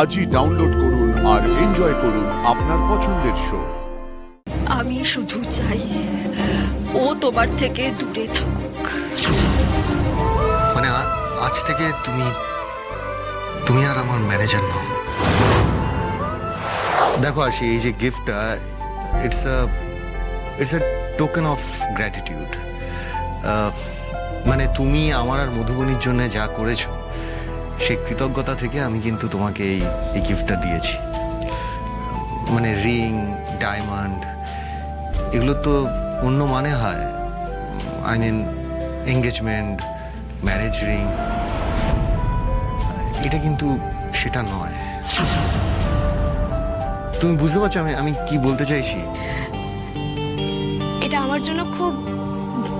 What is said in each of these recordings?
আজই ডাউনলোড করুন আর এনজয় করুন আপনার পছন্দের শো। আমি শুধু চাই ও তোমার থেকে দূরে থাকুক। মানে আজ থেকে তুমি আর আমার ম্যানেজার নও। দেখো আশি, এই যে গিফটটা, it's a token of gratitude. মানে তুমি আমার আর মধুবনীর জন্য যা করেছো সেই কৃতজ্ঞতা থেকে আমি কিন্তু তোমাকে এই গিফটটা দিয়েছি। মানে রিং, ডায়মন্ড, এগুলো তো অন্য মানে হয়। I mean engagement, marriage ring, এটা কিন্তু সেটা নয়। তুমি বুঝতে পারছো আমি কি বলতে চাইছি? এটা আমার জন্য খুব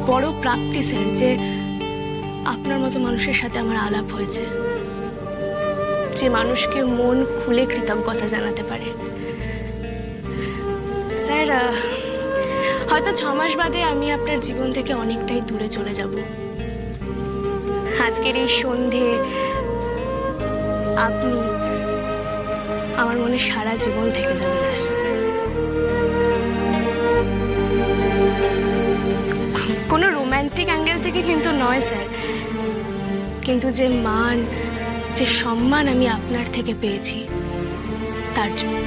বড় প্রাপ্তি স্যার, যে আপনার মতো মানুষের সাথে আমার আলাপ হয়েছে, যে মানুষকে মন খুলে কৃতজ্ঞতা জানাতে পারে। স্যার, হয়তো 6 মাস বাদে আমি আপনার জীবন থেকে অনেকটাই দূরে চলে যাব। আজকের এই সন্ধে আপনি আমার মনে সারা জীবন থেকে যাবে স্যার। কোনো রোম্যান্টিক অ্যাঙ্গেল থেকে কিন্তু নয় স্যার, কিন্তু যে মান, যে সম্মান আমি আপনার থেকে পেয়েছি তার জন্য।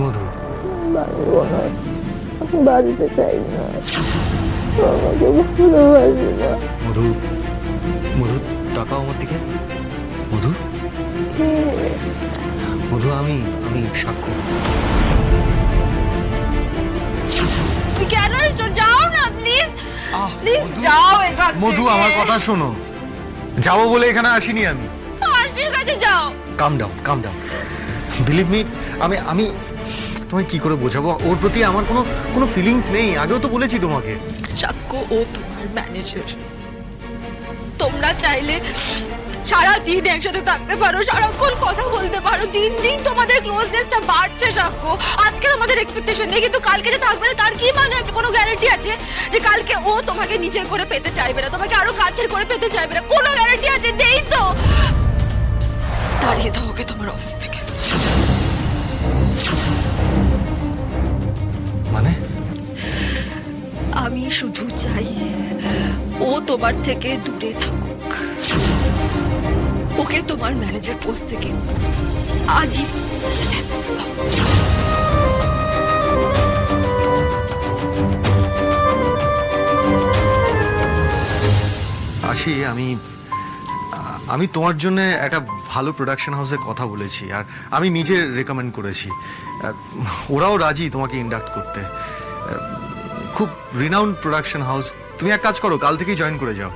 মধু, বাঁচতে চাই না, আমাকে ভালোবাসি না। মধু, মধু তাকাও আমার দিকে। মধু, মধু, আমি সাক্ষ্য। কেন এসো? যাও না প্লিজ, প্লিজ যাও এখান থেকে। মধু, আমার কথা শোনো। যাবো বলে এখানে আসিনি আমি। আরশির কাছে যাও। কাম ডাউন। বিলিভ মি, আমি তোমায় কি করে বোঝাবো? ওর প্রতি আমার কোনো ফিলিংস নেই। আগেও তো বলেছি তোমাকে। সাক্ষ্য, ও তোমার ম্যানেজার। তোমরা চাইলে সারা দিন একসাথে থাকতে পারো, সারাক্ষণ কথা বলতে পারো। দিন দিন তোমাদের ক্লোজনেসটা বাড়ছে সাক্ষ্য। আজকে তোমাদের এক্সপেকটেশন নেই, কিন্তু কালকে যে থাকবে না তার কি মানে আছে? কোনো গ্যারান্টি আছে যে কালকে ও তোমাকে নিজের করে পেতে চাইবে না, তোমাকে আরো কাছের করে পেতে চাইবে না? কোনো গ্যারান্টি আছে? নেই তো। তাড়িয়ে দাও ওকে তোমার অফিস থেকে। মানে আমি শুধু চাই ও তোমার থেকে দূরে থাকুক। ওকে তোমার ম্যানেজার পোস্ট থেকে আজই স্যাক করে দাও। আসি, আমি তোমার জন্য একটা ভালো প্রোডাকশন হাউসে কথা বলেছি, আর আমি নিজে রেকমেন্ড করেছি। ওরাও রাজি তোমাকে ইন্ডাক্ট করতে। খুব রিনাউন্ড প্রোডাকশন হাউস। তুমি এক কাজ করো, কাল থেকেই জয়েন করে যাও।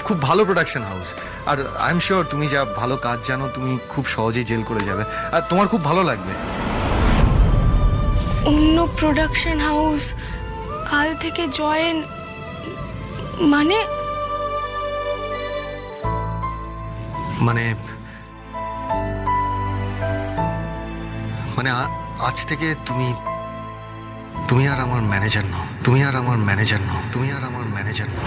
খুব ভালো প্রোডাকশন হাউস। আর আই এম শিওর তুমি যা ভালো কাজ জানো, তুমি খুব সহজেই জেল করে যাবে, আর তোমার খুব ভালো লাগবে। অন্য প্রোডাকশন হাউস কাল থেকে জয়েন মানে? মানে আজ থেকে তুমি আর আমার ম্যানেজার নও। তুমি আর আমার ম্যানেজার নও।